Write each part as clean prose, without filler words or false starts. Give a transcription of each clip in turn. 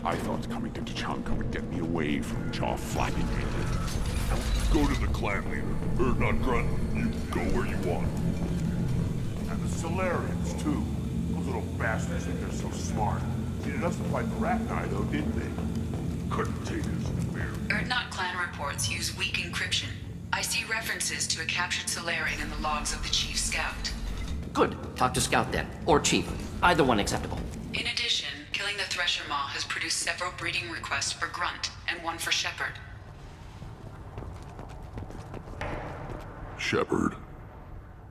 I thought coming to Tuchanka would get me away from jaw flapping David. Go to the clan leader. Not Grunt. You go where you want. And the Solarians, too. Those little bastards think they're so smart. Needed us to fight the Rachni, though, didn't they? Couldn't take us in the mirror. Erdnot clan reports use weak encryption. I see references to a captured Solarian in the logs of the Chief Scout. Good. Talk to Scout then. Or Chief. Either one acceptable. In addition, killing the Thresher Maw has produced several breeding requests for Grunt, and one for Shepard. Shepard,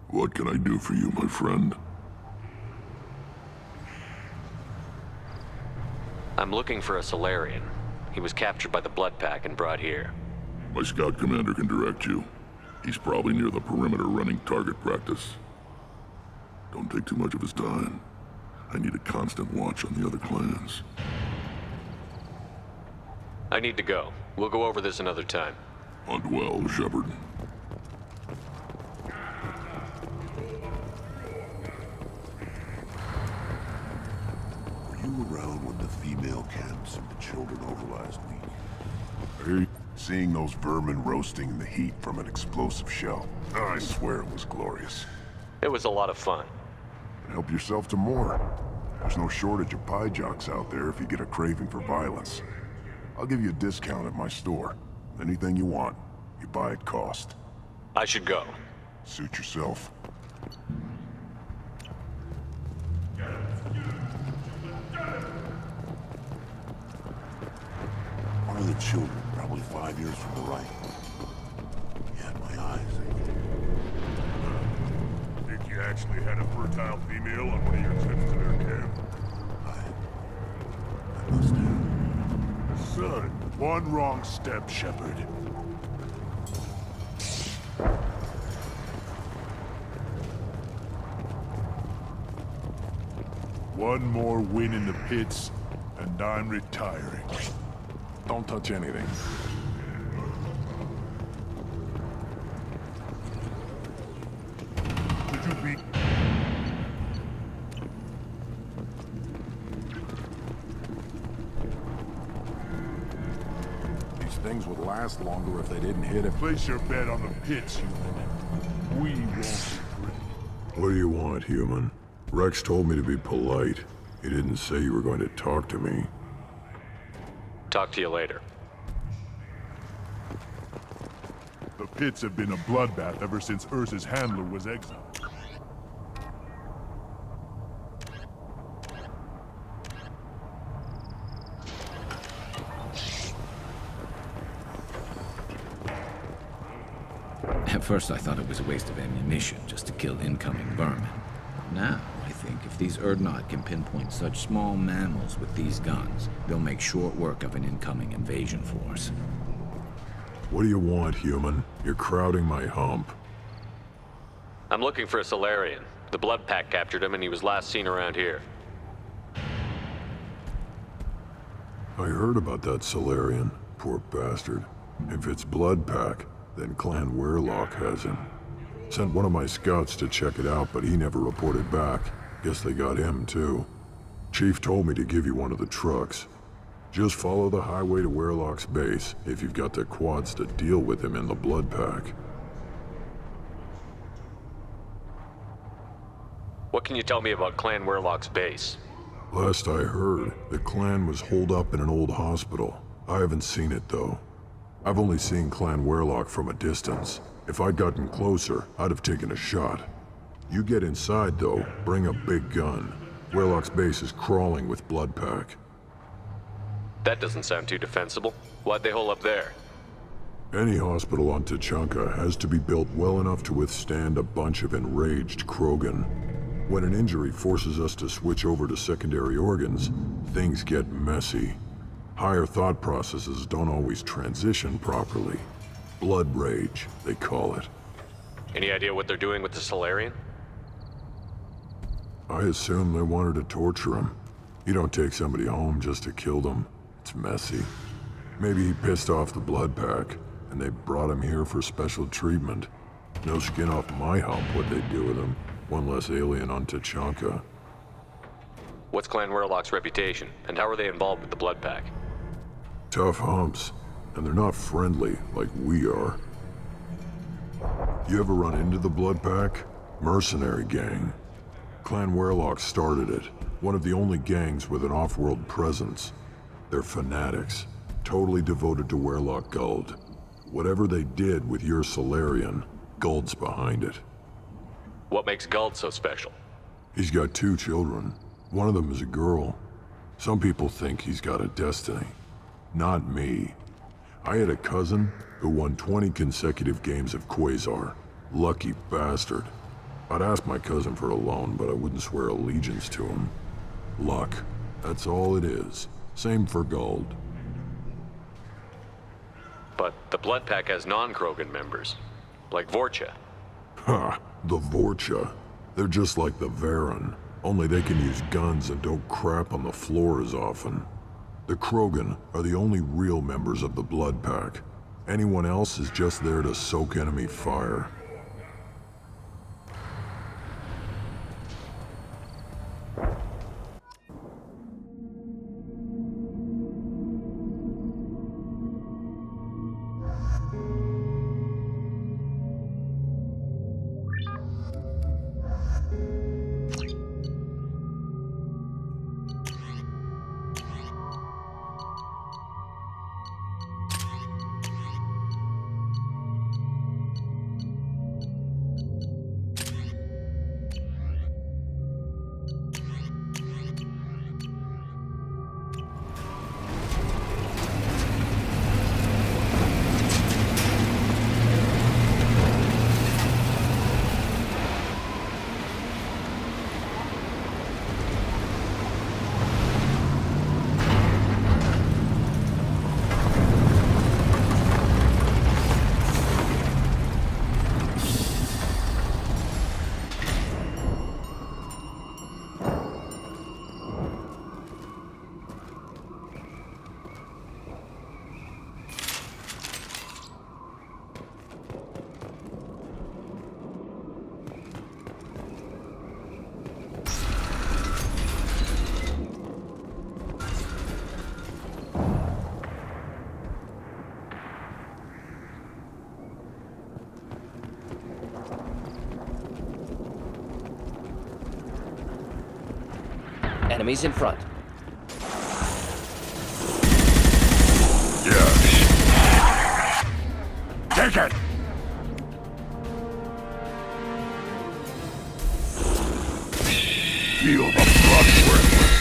what can I do for you, my friend? I'm looking for a Solarian. He was captured by the Blood Pack and brought here. My scout commander can direct you. He's probably near the perimeter running target practice. Don't take too much of his time. I need a constant watch on the other clans. I need to go. We'll go over this another time. Hunt well, Shepard. Were you around when the female camp sent the children over last week? Hey, Seeing those vermin roasting in the heat from an explosive shell. I swear it was glorious. It was a lot of fun. Help yourself to more. There's no shortage of pie jocks out there if you get a craving for violence. I'll give you a discount at my store. Anything you want, you buy at cost. I should go. Suit yourself. One of the children, probably 5 years from the right. Yeah, my eyes. think you actually had a fertile female on one of your trips to their camp? I must have. Son, one wrong step, Shepard. One more win in the pits, and I'm retiring. Don't touch anything. Could you be... These things would last longer if they didn't hit it. Place your bet on the pits, human. We won't be. What do you want, human? Rex told me to be polite. He didn't say you were going to talk to me. Talk to you later. The pits have been a bloodbath ever since Ursa's handler was exiled. At first I thought it was a waste of ammunition just to kill incoming vermin. Now, I think if these Erdnot can pinpoint such small mammals with these guns, they'll make short work of an incoming invasion force. What do you want, human? You're crowding my hump. I'm looking for a Solarian. The Blood Pack captured him and he was last seen around here. I heard about that Solarian. Poor bastard. If it's Blood Pack, then Clan Weirlock has him. Sent one of my scouts to check it out, but he never reported back. Guess they got him, too. Chief told me to give you one of the trucks. Just follow the highway to Weirlock's base, if you've got the quads to deal with him in the Blood Pack. What can you tell me about Clan Weirlock's base? Last I heard, the clan was holed up in an old hospital. I haven't seen it, though. I've only seen Clan Weirlock from a distance. If I'd gotten closer, I'd have taken a shot. You get inside, though, bring a big gun. Weirlock's base is crawling with Blood Pack. That doesn't sound too defensible. Why'd they hole up there? Any hospital on Tuchanka has to be built well enough to withstand a bunch of enraged Krogan. When an injury forces us to switch over to secondary organs, things get messy. Higher thought processes don't always transition properly. Blood rage, they call it. Any idea what they're doing with the Solarian? I assume they wanted to torture him. You don't take somebody home just to kill them. It's messy. Maybe he pissed off the Blood Pack, and they brought him here for special treatment. No skin off my hump what they'd do with him. One less alien on Tuchanka. What's Clan Weirlock's reputation, and how are they involved with the Blood Pack? Tough humps, and they're not friendly like we are. You ever run into the Blood Pack? Mercenary gang. Clan Weirlock started it, one of the only gangs with an off-world presence. They're fanatics, totally devoted to Weirlock Guld. Whatever they did with your Solarian, Guld's behind it. What makes Guld so special? He's got 2 children. One of them is a girl. Some people think he's got a destiny. Not me. I had a cousin who won 20 consecutive games of Quasar. Lucky bastard. I'd ask my cousin for a loan, but I wouldn't swear allegiance to him. Luck. That's all it is. Same for Guld. But the Blood Pack has non-Krogan members, like Vorcha. Ha! The Vorcha. They're just like the Varen, only they can use guns and don't crap on the floor as often. The Krogan are the only real members of the Blood Pack. Anyone else is just there to soak enemy fire. Enemies in front. Yes. Take it! Feel the blood worthless.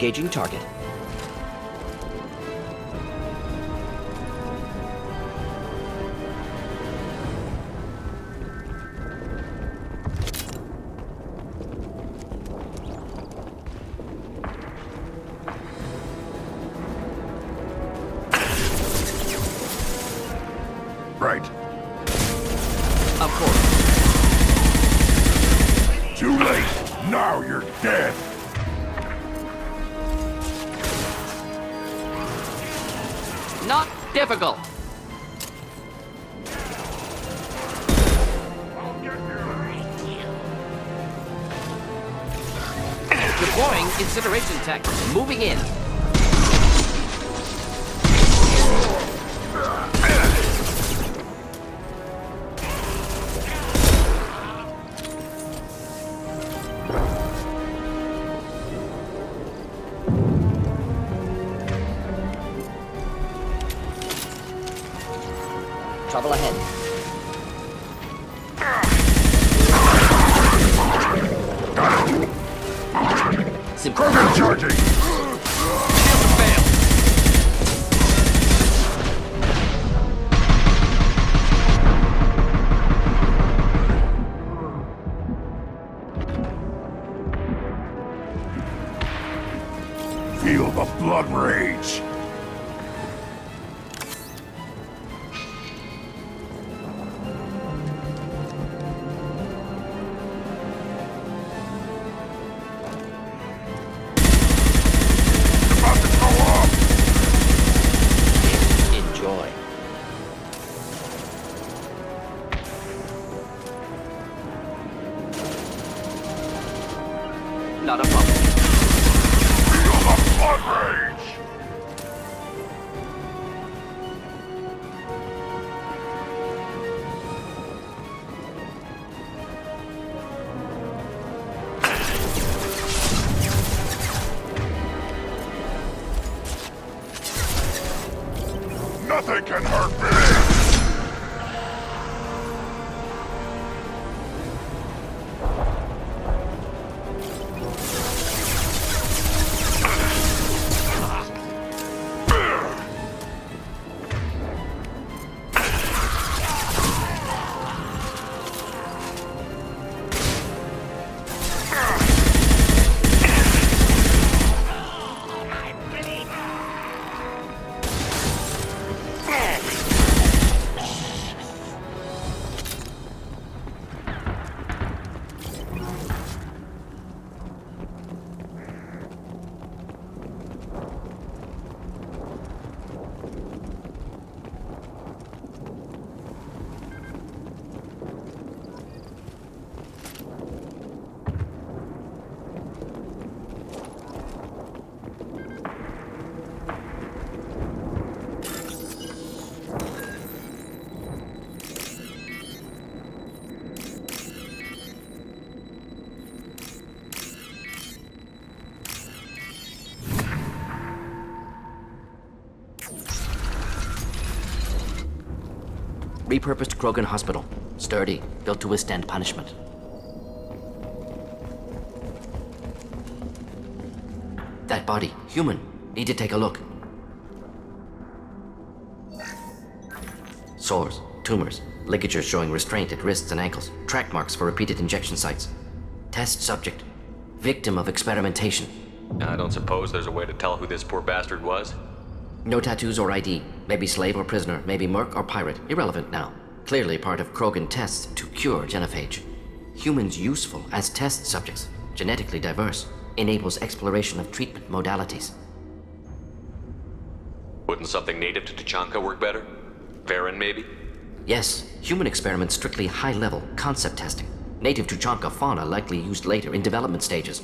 Engaging target. Right. Of course. Too late. Now you're dead. Not difficult. Deploying incineration tech. Moving in. Trouble ahead. Krogan charging! Feel the blood rage! About to go off! Enjoy. Not a problem. Feel the blood rage! Nothing can hurt me! Repurposed Krogan Hospital. Sturdy, built to withstand punishment. That body, human. Need to take a look. Sores, tumors, ligatures showing restraint at wrists and ankles, track marks for repeated injection sites. Test subject, victim of experimentation. I don't suppose there's a way to tell who this poor bastard was? No tattoos or ID. Maybe slave or prisoner, maybe merc or pirate. Irrelevant now. Clearly part of Krogan tests to cure genophage. Humans useful as test subjects, genetically diverse, enables exploration of treatment modalities. Wouldn't something native to Tuchanka work better? Varen, maybe? Yes, human experiments strictly high-level concept testing. Native Tuchanka fauna likely used later in development stages.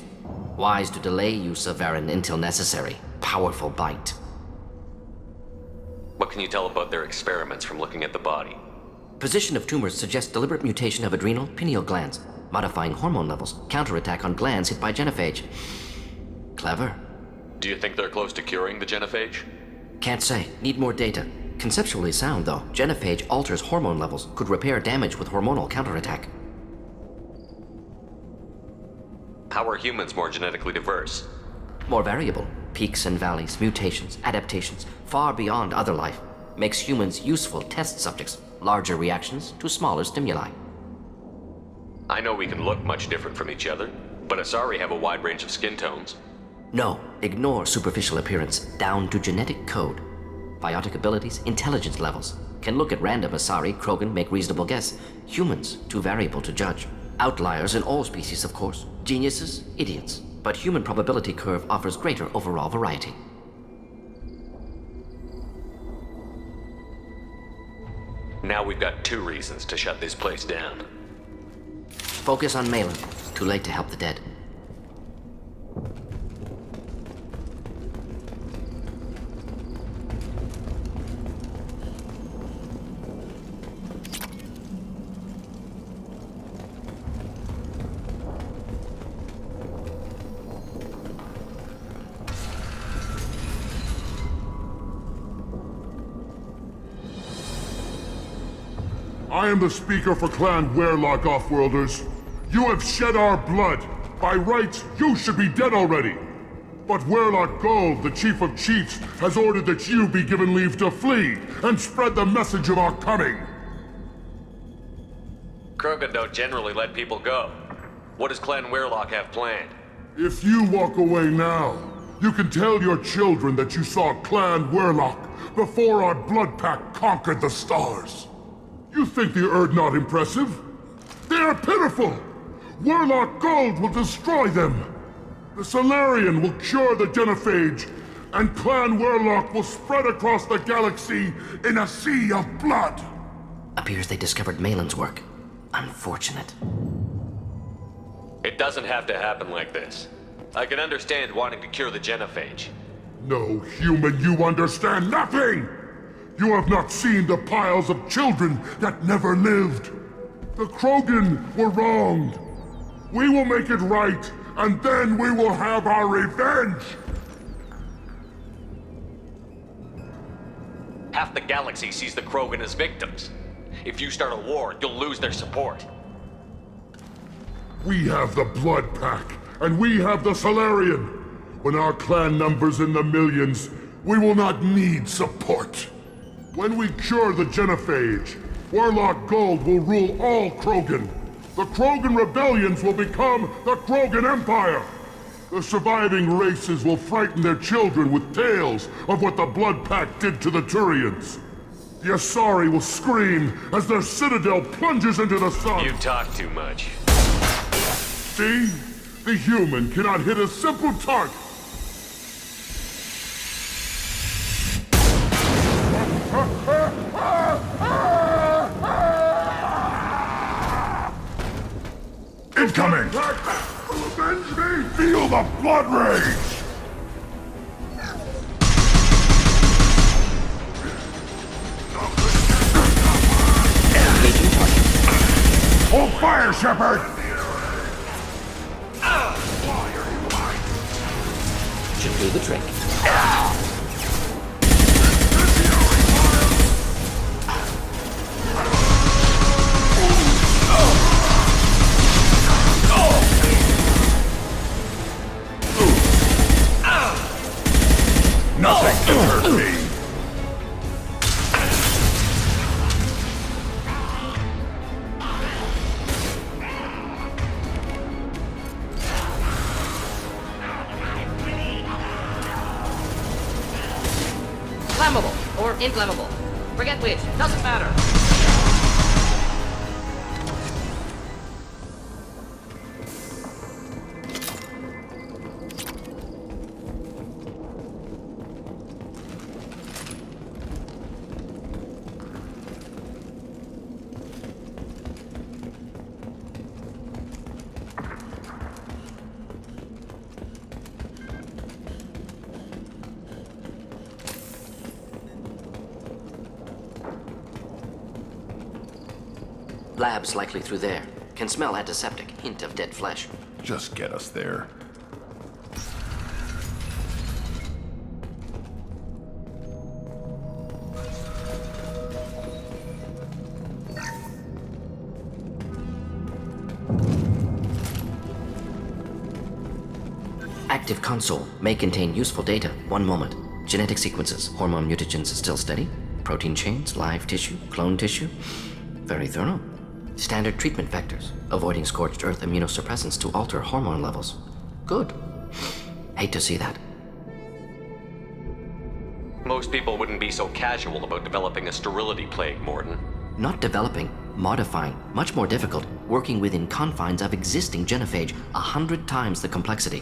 Wise to delay use of Varen until necessary. Powerful bite. What can you tell about their experiments from looking at the body? Position of tumors suggests deliberate mutation of adrenal, pineal glands, modifying hormone levels, counterattack on glands hit by genophage. Clever. Do you think they're close to curing the genophage? Can't say. Need more data. Conceptually sound, though. Genophage alters hormone levels, could repair damage with hormonal counterattack. How are humans more genetically diverse? More variable. Peaks and valleys, mutations, adaptations, far beyond other life. Makes humans useful test subjects. Larger reactions to smaller stimuli. I know we can look much different from each other, but Asari have a wide range of skin tones. No, ignore superficial appearance, down to genetic code. Biotic abilities, intelligence levels. Can look at random Asari, Krogan, make reasonable guess. Humans, too variable to judge. Outliers in all species, of course. Geniuses, idiots. But human probability curve offers greater overall variety. Now we've got 2 reasons to shut this place down. Focus on Malin. Too late to help the dead. I am the speaker for Clan Werlock, Offworlders. You have shed our blood. By rights, you should be dead already. But Werlock Gold, the Chief of Chiefs, has ordered that you be given leave to flee and spread the message of our coming. Krogan don't generally let people go. What does Clan Werlock have planned? If you walk away now, you can tell your children that you saw Clan Werlock before our blood pack conquered the stars. You think the Erd not impressive? They are pitiful! Werlock Gold will destroy them! The Solarian will cure the Genophage, and Clan Werlock will spread across the galaxy in a sea of blood! Appears they discovered Malin's work. Unfortunate. It doesn't have to happen like this. I can understand wanting to cure the Genophage. No, human, you understand nothing! You have not seen the piles of children that never lived. The Krogan were wronged. We will make it right, and then we will have our revenge! Half the galaxy sees the Krogan as victims. If you start a war, you'll lose their support. We have the Blood Pack, and we have the Solarian. When our clan numbers in the millions, we will not need support. When we cure the Genophage, Werlock Gold will rule all Krogan. The Krogan rebellions will become the Krogan Empire. The surviving races will frighten their children with tales of what the Blood Pack did to the Turians. The Asari will scream as their citadel plunges into the sun. You talk too much. See? The human cannot hit a simple target. Incoming! Avenge me! Feel the blood rage! Engaging target. Hold fire, Shepard! Should do the trick. Nothing can hurt me! Flammable or inflammable. Forget which. Doesn't matter. Lab's likely through there. Can smell antiseptic. Hint of dead flesh. Just get us there. active console may contain useful data. One moment. Genetic sequences, hormone mutagens still steady. Protein chains, live tissue, clone tissue. Very thorough. Standard treatment vectors, avoiding scorched earth immunosuppressants to alter hormone levels. Good. Hate to see that. Most people wouldn't be so casual about developing a sterility plague, Morton. Not developing, modifying, much more difficult, working within confines of existing genophage, 100 times the complexity.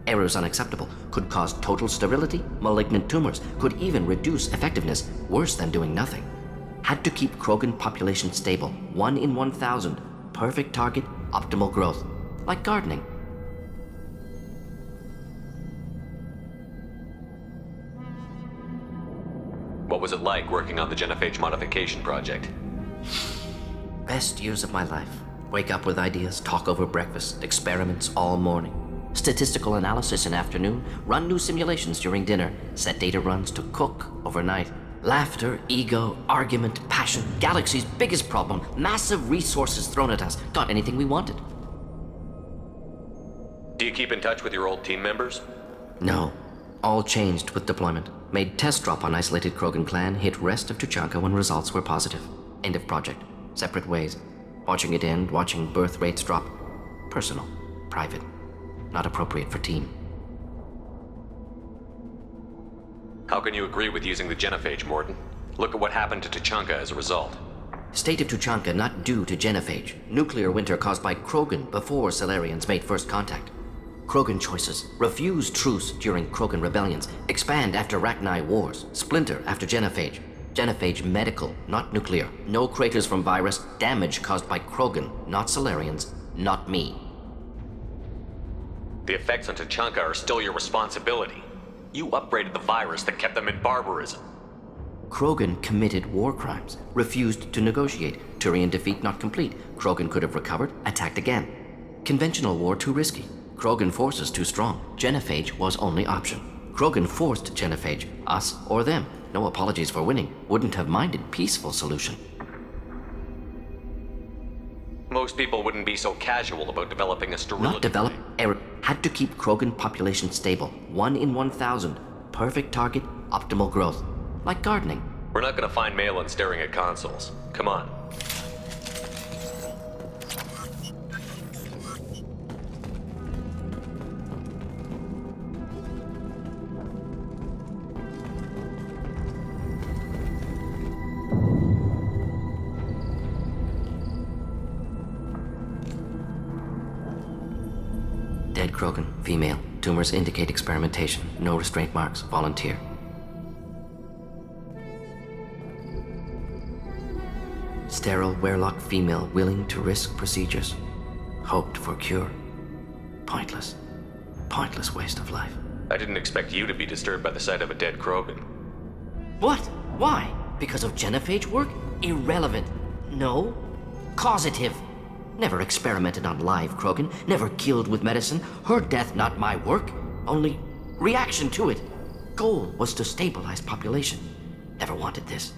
Errors unacceptable, could cause total sterility, malignant tumors, could even reduce effectiveness, worse than doing nothing. Had to keep Krogan population stable, 1 in 1,000, perfect target, optimal growth, like gardening. What was it like working on the genophage modification project? Best years of my life. Wake up with ideas, talk over breakfast, experiments all morning. Statistical analysis in afternoon, run new simulations during dinner, set data runs to cook overnight. Laughter, ego, argument, passion, galaxy's biggest problem, massive resources thrown at us. Got anything we wanted. Do you keep in touch with your old team members? No. All changed with deployment. Made test drop on isolated Krogan clan, hit rest of Tuchanka when results were positive. End of project. Separate ways. Watching it end, watching birth rates drop. Personal. Private. Not appropriate for team. How can you agree with using the genophage, Morton? Look at what happened to Tuchanka as a result. State of Tuchanka not due to genophage. Nuclear winter caused by Krogan before Salarians made first contact. Krogan choices. Refuse truce during Krogan rebellions. Expand after Rachni wars. Splinter after genophage. Genophage medical, not nuclear. No craters from virus. Damage caused by Krogan, not Salarians, not me. The effects on Tuchanka are still your responsibility. You upgraded the virus that kept them in barbarism. Krogan committed war crimes, refused to negotiate. Turian defeat not complete. Krogan could have recovered, attacked again. Conventional war too risky. Krogan forces too strong. Genophage was only option. Krogan forced genophage, us or them. No apologies for winning. Wouldn't have minded peaceful solution. Most people wouldn't be so casual about developing a sterility. Not develop, error. Had to keep Krogan population stable. 1 in 1,000. Perfect target, optimal growth. Like gardening. We're not gonna find Malin staring at consoles. Come on. Dead Krogan, female. Tumors indicate experimentation. No restraint marks. Volunteer. Sterile Werlock female willing to risk procedures. Hoped for cure. Pointless. Pointless waste of life. I didn't expect you to be disturbed by the sight of a dead Krogan. What? Why? Because of genophage work? Irrelevant. No. Causative. Never experimented on live Krogan. Never killed with medicine. Her death not my work. Only reaction to it. Goal was to stabilize population. Never wanted this.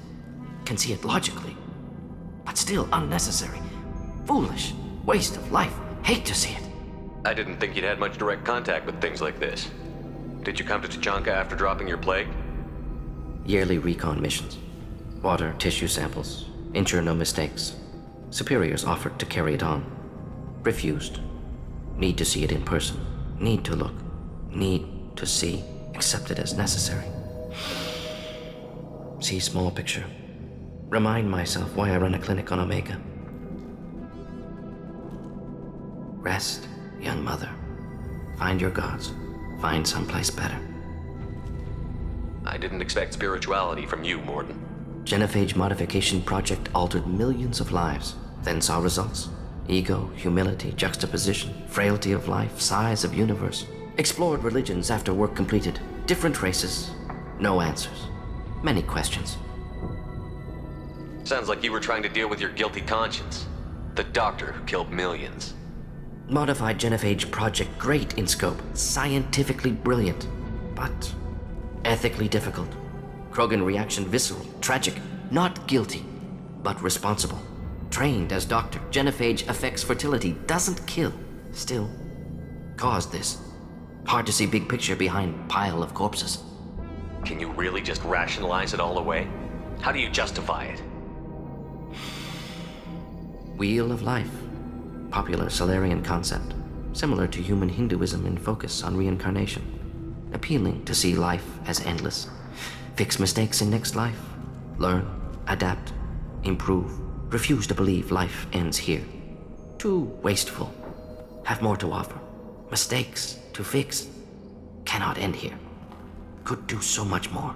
Can see it logically. But still unnecessary. Foolish. Waste of life. Hate to see it. I didn't think you'd had much direct contact with things like this. Did you come to Tuchanka after dropping your plague? Yearly recon missions. Water, tissue samples. Ensure no mistakes. Superiors offered to carry it on. Refused. Need to see it in person. Need to look. Need to see. Accepted as necessary. See small picture. Remind myself why I run a clinic on Omega. Rest, young mother. Find your gods. Find someplace better. I didn't expect spirituality from you, Morton. Genophage modification project altered millions of lives, then saw results. Ego, humility, juxtaposition, frailty of life, size of universe. Explored religions after work completed. Different races. No answers. Many questions. Sounds like you were trying to deal with your guilty conscience. The doctor who killed millions. Modified genophage project great in scope. Scientifically brilliant. But ethically difficult. Krogan reaction visceral, tragic. Not guilty, but responsible. Trained as doctor. Genophage affects fertility, doesn't kill. Still, caused this. Hard to see big picture behind pile of corpses. Can you really just rationalize it all away? How do you justify it? Wheel of Life. Popular Solarian concept. Similar to human Hinduism in focus on reincarnation. Appealing to see life as endless. Fix mistakes in next life. Learn, adapt, improve. Refuse to believe life ends here. Too wasteful. Have more to offer. Mistakes to fix. Cannot end here. Could do so much more.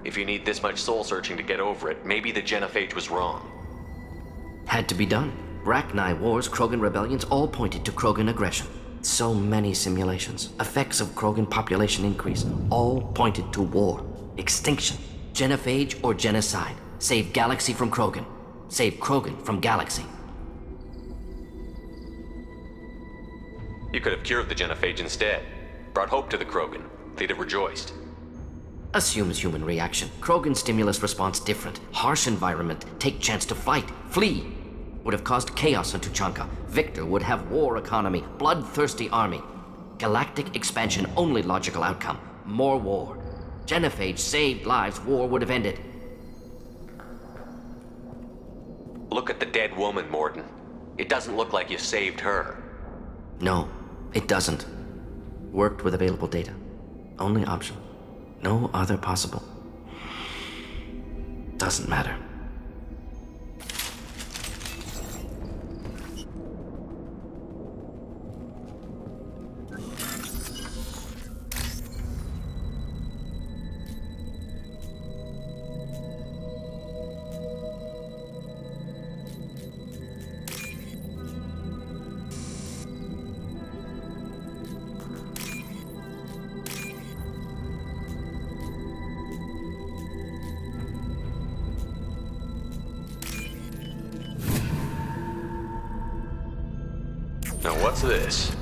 If you need this much soul searching to get over it, maybe the Genophage was wrong. Had to be done. Rachni wars, Krogan rebellions, all pointed to Krogan aggression. So many simulations, effects of Krogan population increase, all pointed to war, extinction, Genophage or genocide. Save Galaxy from Krogan. Save Krogan from Galaxy. You could have cured the Genophage instead. Brought hope to the Krogan. They'd have rejoiced. Assumes human reaction. Krogan stimulus response different. Harsh environment. Take chance to fight. Flee. Would have caused chaos on Tuchanka. Victor would have war economy. Bloodthirsty army. Galactic expansion only logical outcome. More war. Genophage saved lives. War would have ended. Look at the dead woman, Mordin. It doesn't look like you saved her. No, it doesn't. Worked with available data. Only option. No other possible. Doesn't matter. Now what's this?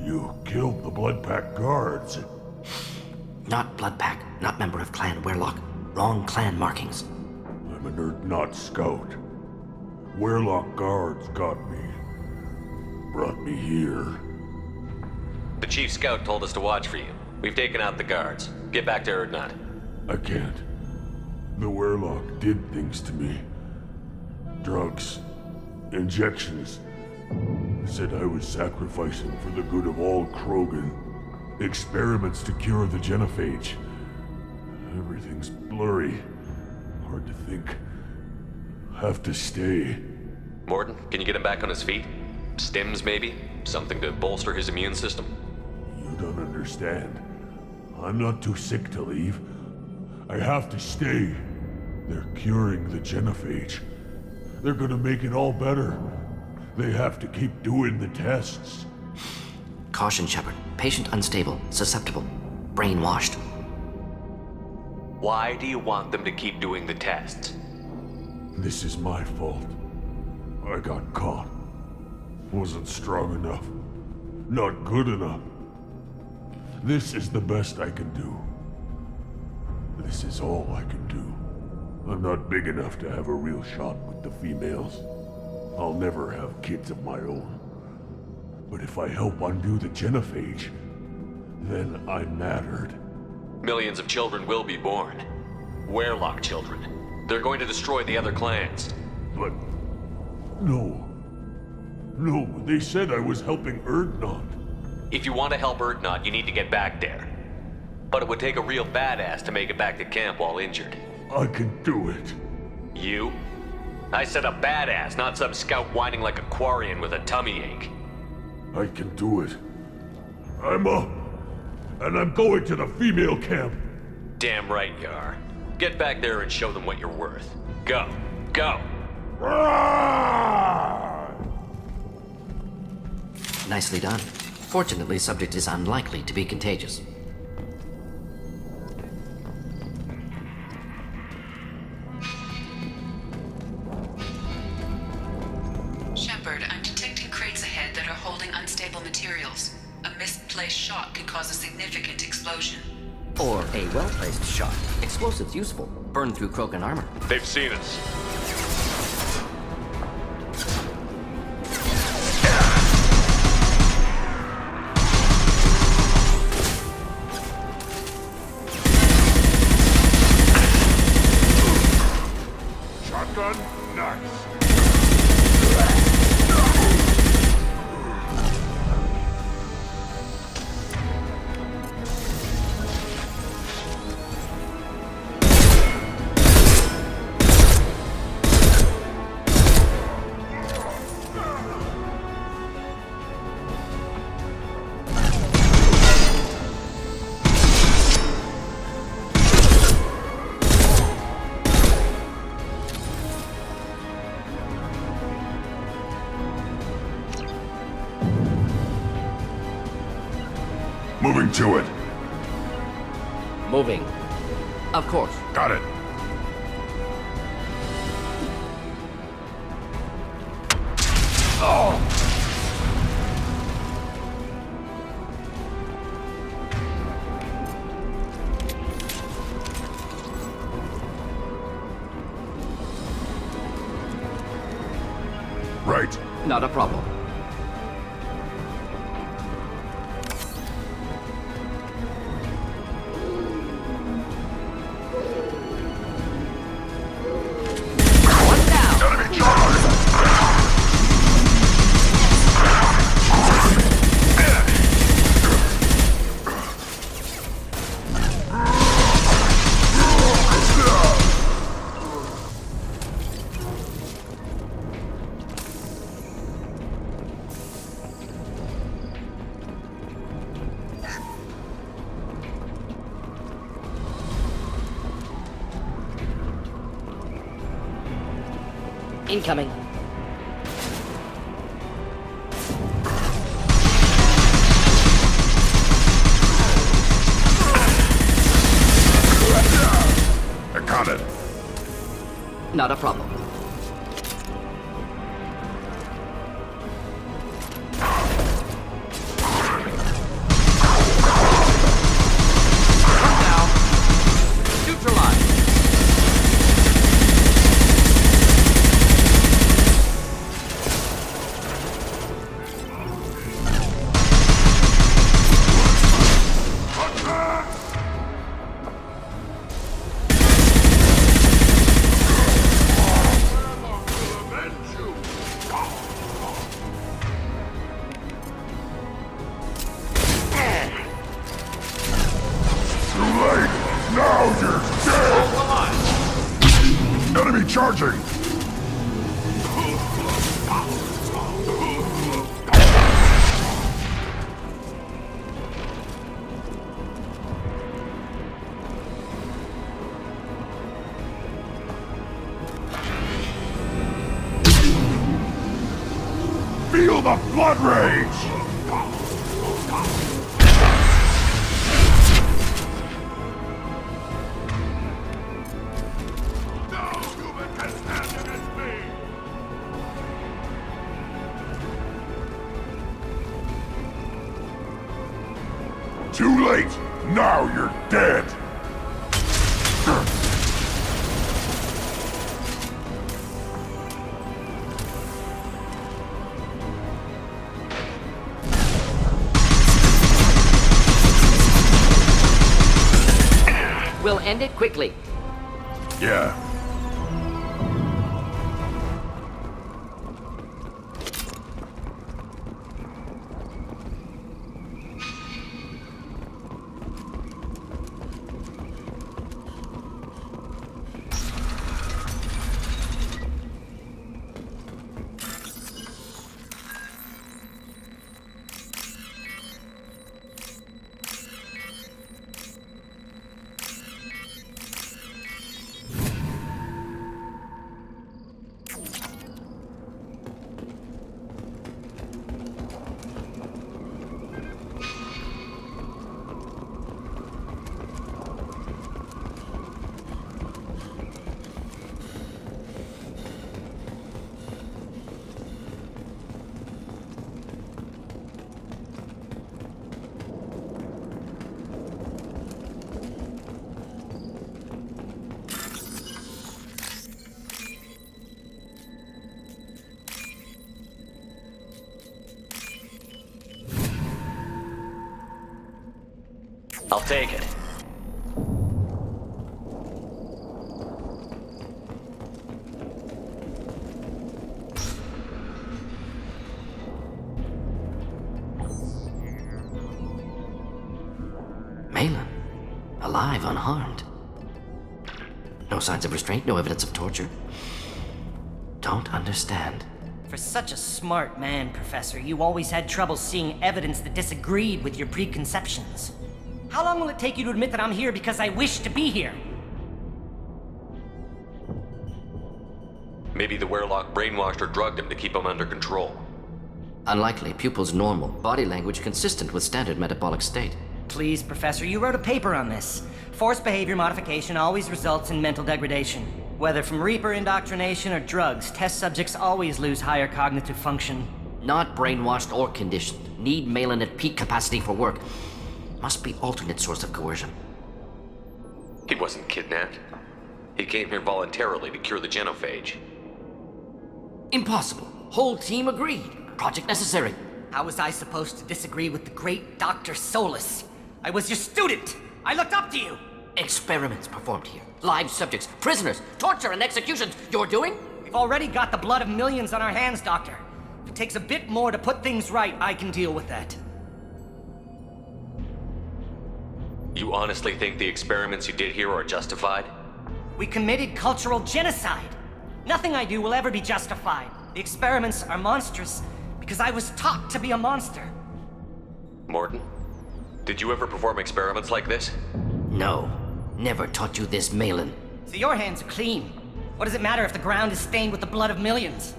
You killed the Blood Pack guards. Not Bloodpack, not member of Clan Werlock. Wrong clan markings. I'm an Urdnot scout. Werlock guards got me. Brought me here. The Chief Scout told us to watch for you. We've taken out the guards. Get back to Urdnot. I can't. The Werlock did things to me. Drugs. Injections. Said I was sacrificing for the good of all Krogan. Experiments to cure the Genophage. Everything's blurry. Hard to think. Have to stay. Mordin, can you get him back on his feet? Stims, maybe? Something to bolster his immune system? You don't understand. I'm not too sick to leave. I have to stay. They're curing the Genophage. They're gonna make it all better. They have to keep doing the tests. Caution, Shepard. Patient unstable, susceptible, brainwashed. Why do you want them to keep doing the tests? This is my fault. I got caught. Wasn't strong enough. Not good enough. This is the best I can do. This is all I can do. I'm not big enough to have a real shot with the females. I'll never have kids of my own. But if I help undo the Genophage, then I mattered. Millions of children will be born. Werlock children. They're going to destroy the other clans. But... no. No, they said I was helping Urdnot. If you want to help Urdnot, you need to get back there. But it would take a real badass to make it back to camp while injured. I can do it. You? I said a badass, not some scout whining like a Quarian with a tummy ache. I can do it. I'm up. And I'm going to the female camp. Damn right you are. Get back there and show them what you're worth. Go. Go! Nicely done. Fortunately, subject is unlikely to be contagious. Shepard, I'm detecting crates ahead that are holding unstable materials. A misplaced shot could cause a significant explosion. Or a well-placed shot. Explosives useful. Burn through Krogan armor. They've seen us. Shotgun, nice. Moving to it. Moving. Of course. Got it. Right. Not a problem. Incoming. I got it. Not a problem. Enemy charging! Feel the blood rage! Too late! Now you're dead! We'll end it quickly. Yeah. I'll take it. Malin, alive, unharmed. No signs of restraint, no evidence of torture. Don't understand. For such a smart man, Professor, you always had trouble seeing evidence that disagreed with your preconceptions. How long will it take you to admit that I'm here because I wish to be here? Maybe the Werelock brainwashed or drugged him to keep him under control. Unlikely. Pupil's normal. Body language consistent with standard metabolic state. Please, Professor, you wrote a paper on this. Forced behavior modification always results in mental degradation. Whether from Reaper indoctrination or drugs, test subjects always lose higher cognitive function. Not brainwashed or conditioned. Need Malin at peak capacity for work. Must be alternate source of coercion. He wasn't kidnapped. He came here voluntarily to cure the genophage. Impossible. Whole team agreed. Project necessary. How was I supposed to disagree with the great Dr. Solus? I was your student! I looked up to you! Experiments performed here. Live subjects, prisoners, torture and executions. You're doing? We've already got the blood of millions on our hands, Doctor. If it takes a bit more to put things right, I can deal with that. You honestly think the experiments you did here are justified? We committed cultural genocide. Nothing I do will ever be justified. The experiments are monstrous because I was taught to be a monster. Morton, did you ever perform experiments like this? No. Never taught you this, Malin. So your hands are clean. What does it matter if the ground is stained with the blood of millions?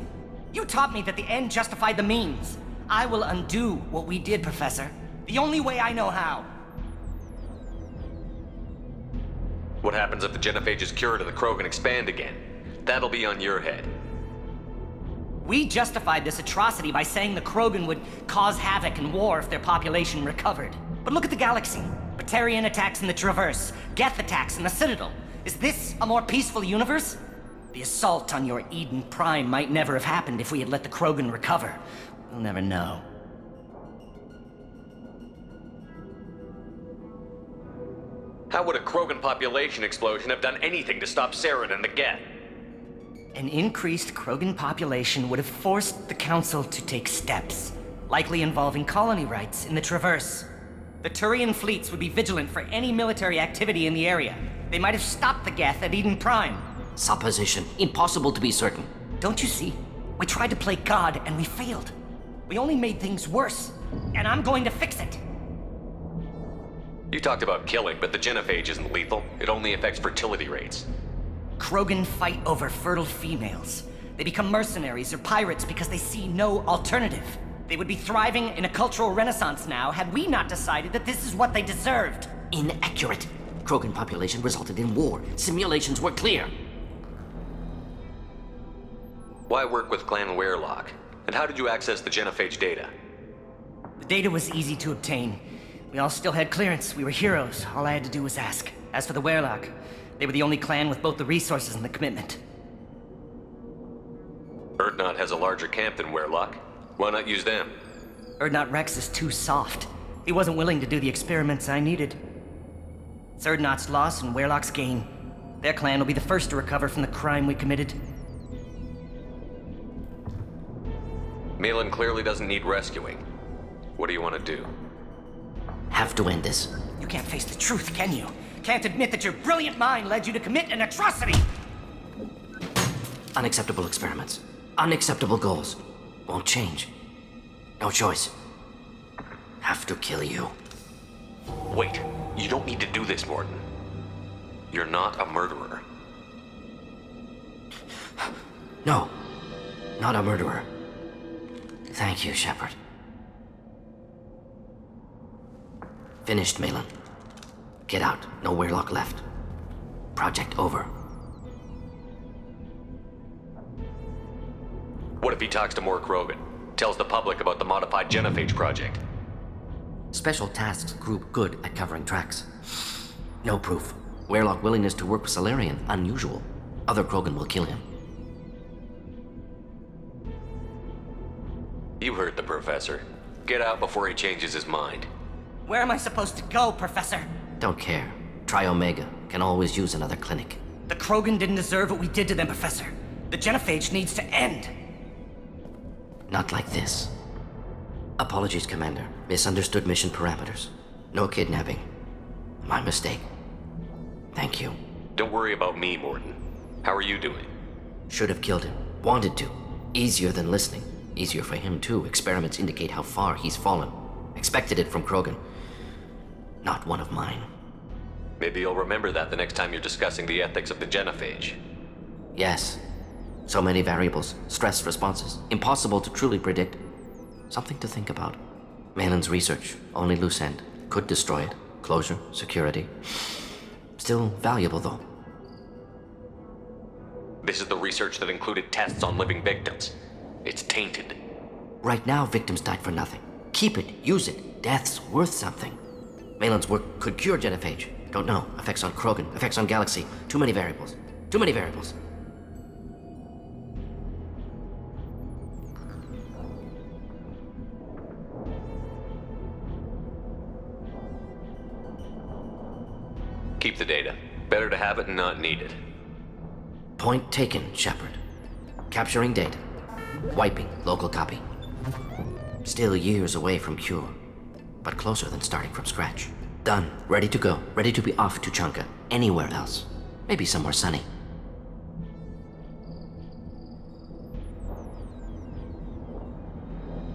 You taught me that the end justified the means. I will undo what we did, Professor. The only way I know how. What happens if the genophage is cured and the Krogan expand again? That'll be on your head. We justified this atrocity by saying the Krogan would cause havoc and war if their population recovered. But look at the galaxy. Batarian attacks in the Traverse, Geth attacks in the Citadel. Is this a more peaceful universe? The assault on your Eden Prime might never have happened if we had let the Krogan recover. We'll never know. How would a Krogan population explosion have done anything to stop Saren and the Geth? An increased Krogan population would have forced the Council to take steps, likely involving colony rights in the Traverse. The Turian fleets would be vigilant for any military activity in the area. They might have stopped the Geth at Eden Prime. Supposition. Impossible to be certain. Don't you see? We tried to play God and we failed. We only made things worse, and I'm going to fix it. You talked about killing, but the genophage isn't lethal. It only affects fertility rates. Krogan fight over fertile females. They become mercenaries or pirates because they see no alternative. They would be thriving in a cultural renaissance now had we not decided that this is what they deserved. Inaccurate. Krogan population resulted in war. Simulations were clear. Why work with Clan Werelock? And how did you access the genophage data? The data was easy to obtain. We all still had clearance. We were heroes. All I had to do was ask. As for the Werelock, they were the only clan with both the resources and the commitment. Urdnot has a larger camp than Werelock. Why not use them? Urdnot Rex is too soft. He wasn't willing to do the experiments I needed. It's Urdnot's loss and Werelock's gain. Their clan will be the first to recover from the crime we committed. Malin clearly doesn't need rescuing. What do you want to do? Have to end this. You can't face the truth, can you? Can't admit that your brilliant mind led you to commit an atrocity! Unacceptable experiments. Unacceptable goals. Won't change. No choice. Have to kill you. Wait, you don't need to do this, Morton. You're not a murderer. No. Not a murderer. Thank you, Shepard. Finished, Malin. Get out. No Werelock left. Project over. What if he talks to more Krogan? Tells the public about the modified genophage project? Special Tasks Group good at covering tracks. No proof. Werelock willingness to work with Salarian, unusual. Other Krogan will kill him. You heard the professor. Get out before he changes his mind. Where am I supposed to go, Professor? Don't care. Try Omega. Can always use another clinic. The Krogan didn't deserve what we did to them, Professor. The genophage needs to end. Not like this. Apologies, Commander. Misunderstood mission parameters. No kidnapping. My mistake. Thank you. Don't worry about me, Mordin. How are you doing? Should have killed him. Wanted to. Easier than listening. Easier for him, too. Experiments indicate how far he's fallen. Expected it from Krogan. Not one of mine. Maybe you'll remember that the next time you're discussing the ethics of the genophage. Yes. So many variables. Stress responses. Impossible to truly predict. Something to think about. Malin's research. Only loose end. Could destroy it. Closure. Security. Still valuable, though. This is the research that included tests on living victims. It's tainted. Right now, victims died for nothing. Keep it. Use it. Death's worth something. Malin's work could cure genophage. Don't know. Effects on Krogan. Effects on Galaxy. Too many variables. Too many variables. Keep the data. Better to have it and not need it. Point taken, Shepard. Capturing data. Wiping local copy. Still years away from cure, but closer than starting from scratch. Done. Ready to go. Ready to be off to Tuchanka. Anywhere else. Maybe somewhere sunny.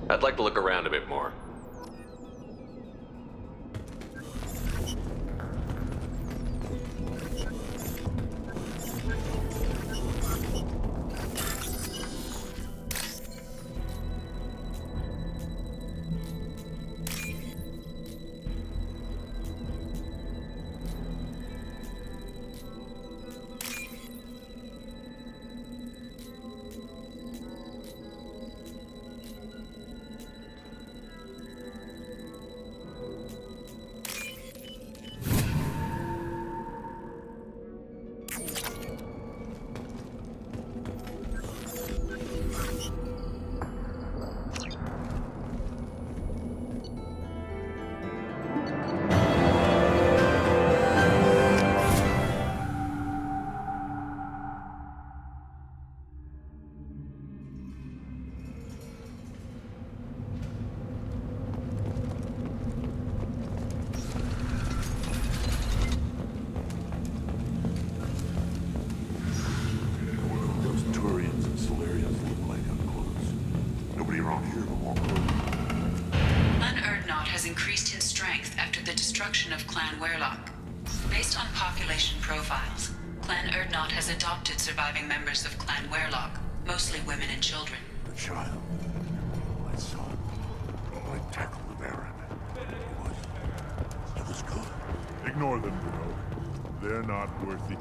I'd like to look around a bit more. Increased in strength after the destruction of Clan Werlock. Based on population profiles, Clan Urdnot has adopted surviving members of Clan Werlock, mostly women and children. The child. My son. I tackled the Baron. He was good. Ignore them, bro. They're not worthy.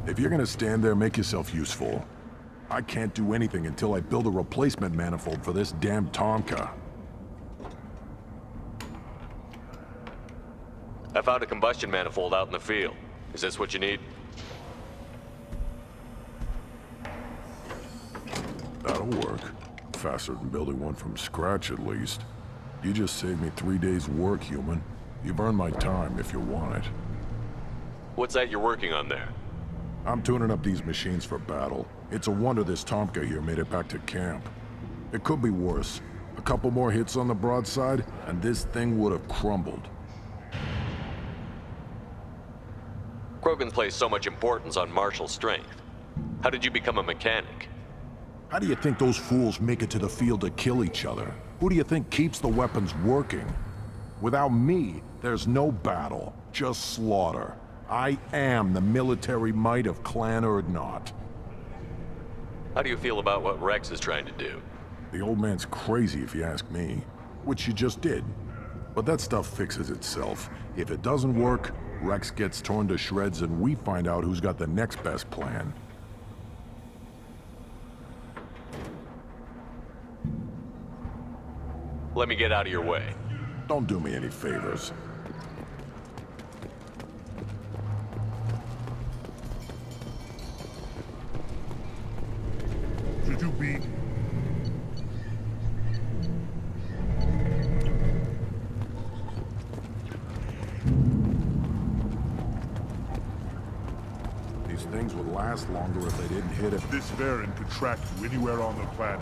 If you're gonna stand there, make yourself useful. I can't do anything until I build a replacement manifold for this damn Tonka. I found a combustion manifold out in the field. Is this what you need? That'll work. Faster than building one from scratch, at least. You just saved me 3 days' work, human. You've earned my time if you want it. What's that you're working on there? I'm tuning up these machines for battle. It's a wonder this Tomka here made it back to camp. It could be worse. A couple more hits on the broadside, and this thing would have crumbled. Krogan place so much importance on martial strength. How did you become a mechanic? How do you think those fools make it to the field to kill each other? Who do you think keeps the weapons working? Without me, there's no battle, just slaughter. I am the military might of Clan Urdnot. How do you feel about what Rex is trying to do? The old man's crazy if you ask me, which you just did. But that stuff fixes itself. If it doesn't work, Rex gets torn to shreds and we find out who's got the next best plan. Let me get out of your way. Don't do me any favors. Should you be... things would last longer if they didn't hit it. This variant could track you anywhere on the planet.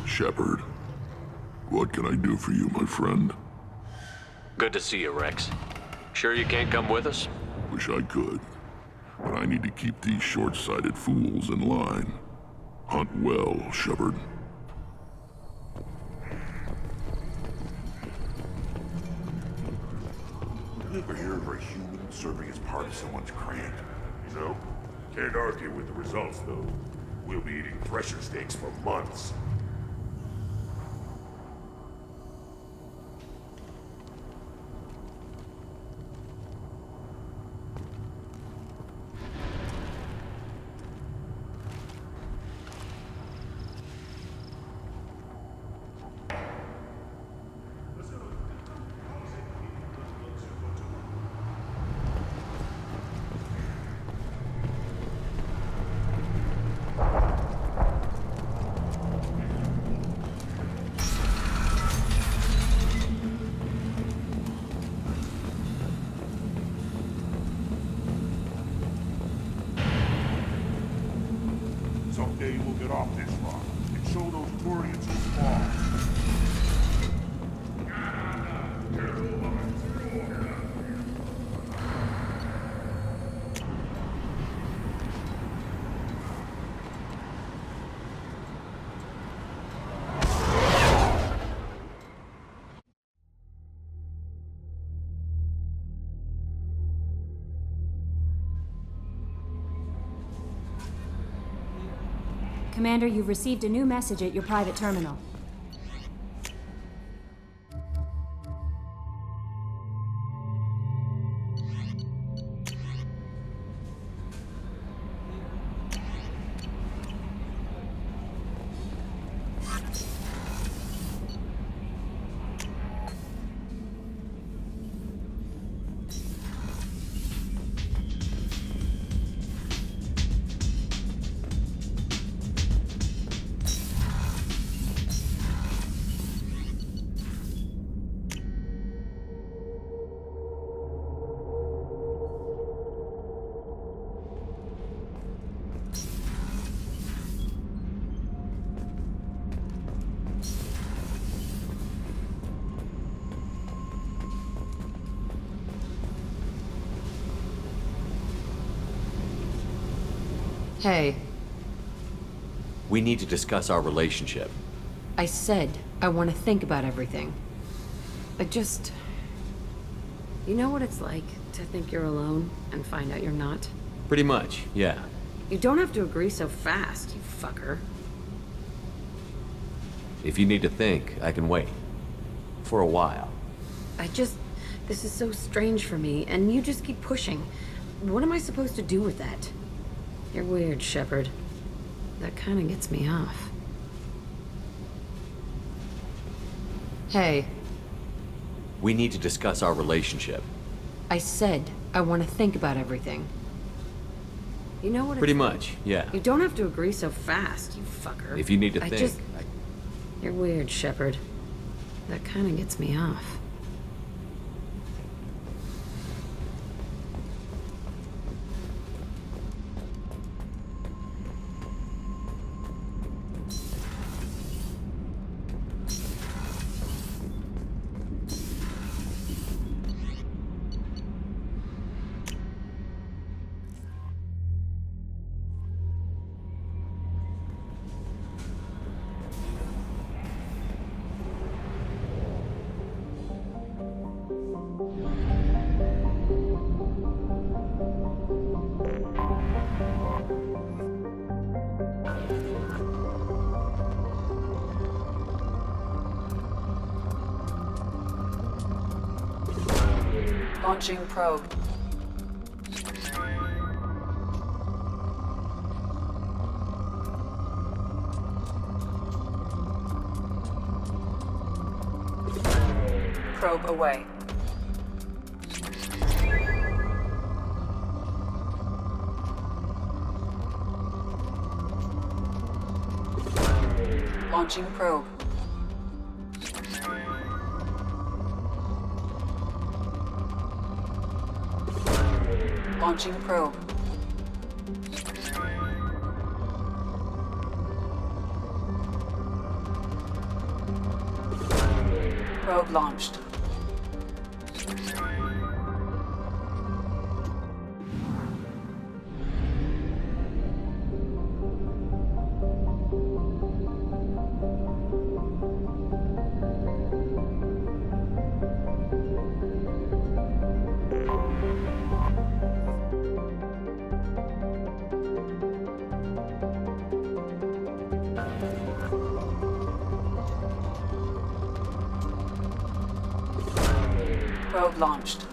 Shepard, what can I do for you, my friend? Good to see you, Rex. Sure you can't come with us? Wish I could, but I need to keep these short-sighted fools in line. Hunt well, Shepard. You ever hear of a human serving as part of someone's clan? No. Can't argue with the results, though. We'll be eating thresher steaks for months. Someday we'll get off this rock and show those Turians who's far. Commander, you've received a new message at your private terminal. Hey, We need to discuss our relationship. I said I want to think about everything. You know what it's like to think you're alone and find out you're not? Pretty much, yeah. You don't have to agree so fast, you fucker. If you need to think, I can wait. For a while. This is so strange for me, and you just keep pushing. What am I supposed to do with that? You're weird, Shepard. That kind of gets me off. Hey. We need to discuss our relationship. I said I want to think about everything. You know what? Pretty much, yeah. You don't have to agree so fast, you fucker. If you need to think. You're weird, Shepard. That kind of gets me off. Launching probe. Probe away. Launching probe. Launching probe. Probe launched. Probe launched.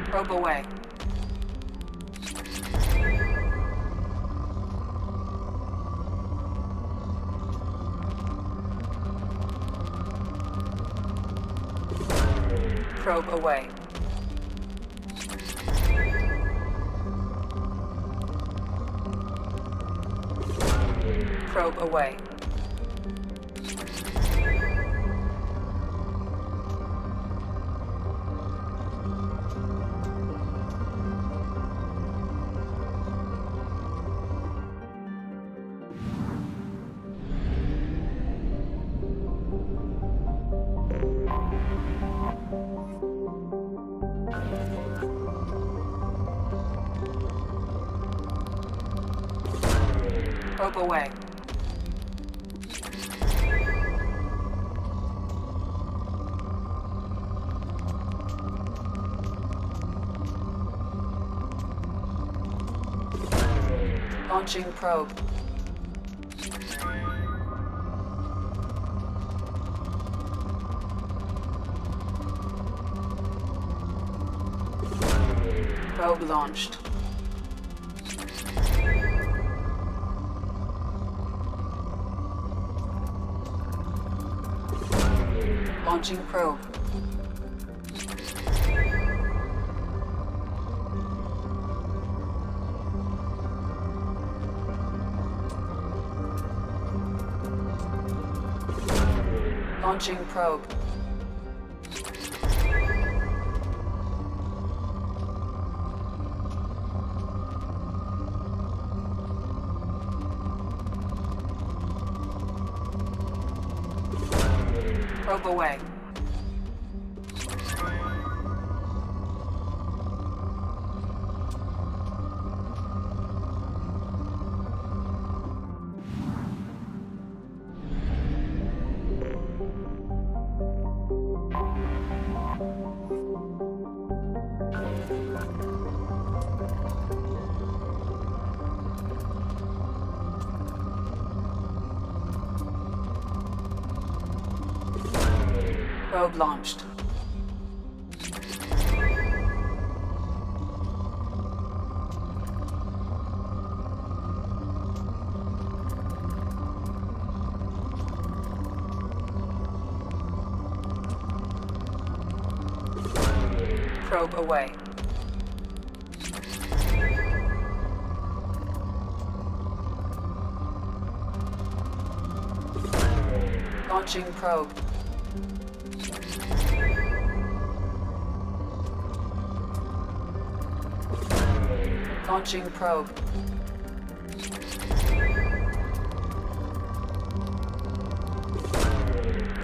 Probe away. Probe away. Probe away. Probe away. Launching probe. Probe launched. Launching probe. Launching probe. Probe away. Probe launched. Probe away. Launching probe. Launching probe.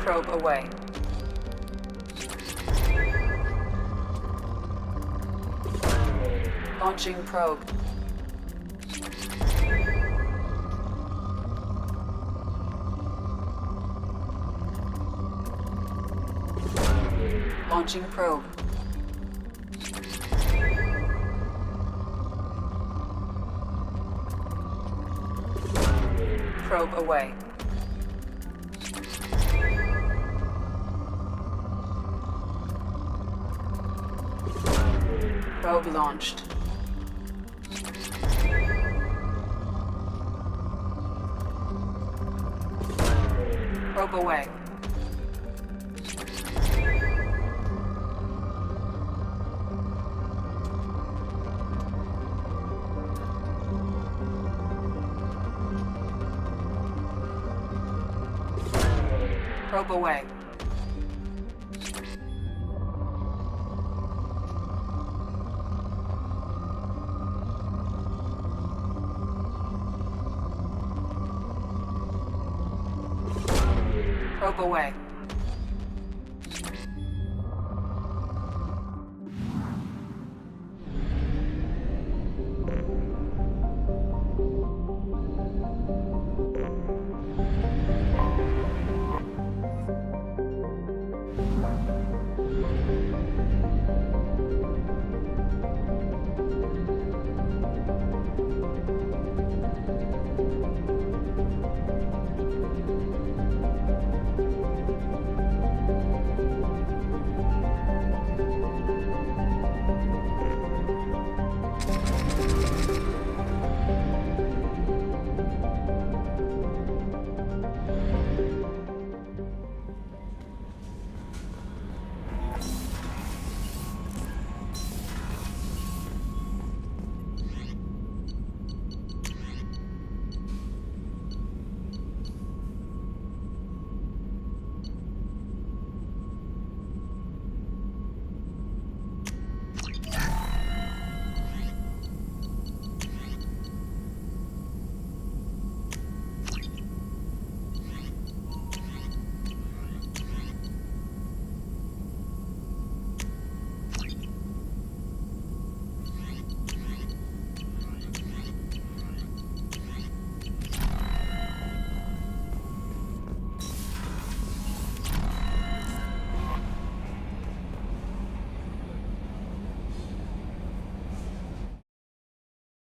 Probe away. Launching probe. Launching probe. Probe away. Probe launched. Probe away. Probe away. Probe away.